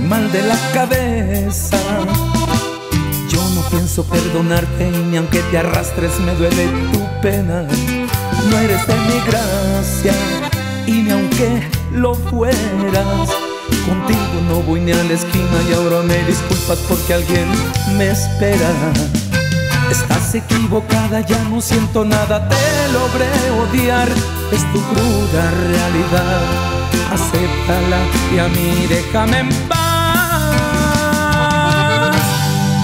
mal de la cabeza. Yo no pienso perdonarte y ni aunque te arrastres me duele tu pena. No eres de mi gracia y ni aunque lo fueras, contigo no voy ni a la esquina y ahora me disculpas porque alguien me espera. Estás equivocada, ya no siento nada, te logré odiar, es tu cruda realidad. Acéptala y a mí déjame en paz.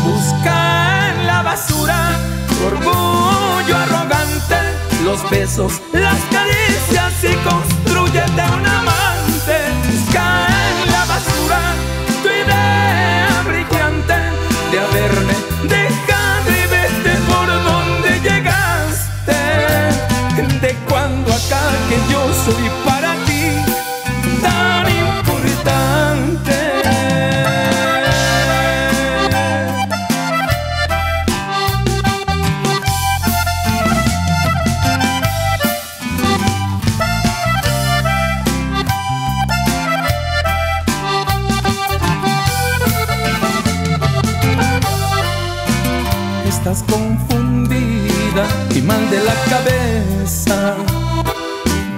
Busca en la basura tu orgullo arrogante, los besos, las caricias y construyete un amante. Busca en la basura tu idea brillante de haberme dejado y vete por donde llegaste. De cuando acá que yo soy para ti tan importante. Estás confundida y mal de la cabeza.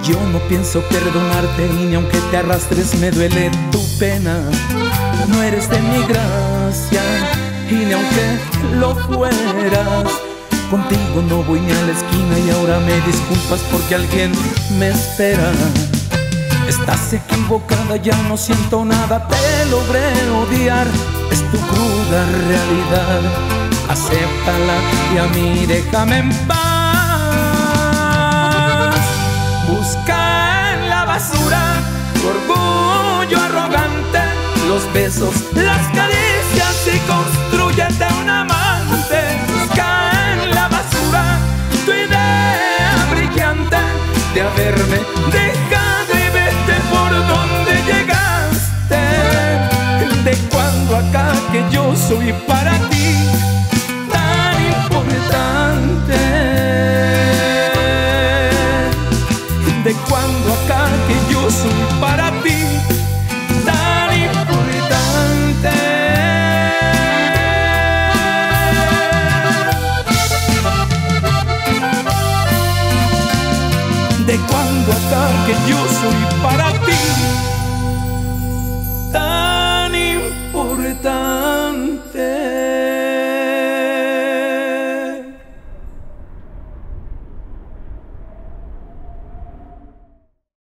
Yo no pienso perdonarte y ni aunque te arrastres me duele tu pena. No eres de mi gracia y ni aunque lo fueras, contigo no voy ni a la esquina y ahora me disculpas porque alguien me espera. Estás equivocada, ya no siento nada, te logré odiar, es tu cruda realidad. Acéptala y a mí déjame en paz. Busca en la basura tu orgullo arrogante, los besos, las caricias y construyete un amante. Busca en la basura tu idea brillante de haberme dejado y vete por donde llegaste. De cuando acá que yo soy para ti tan importante. De cuando acá que yo soy para ti tan importante. De cuando acá que yo soy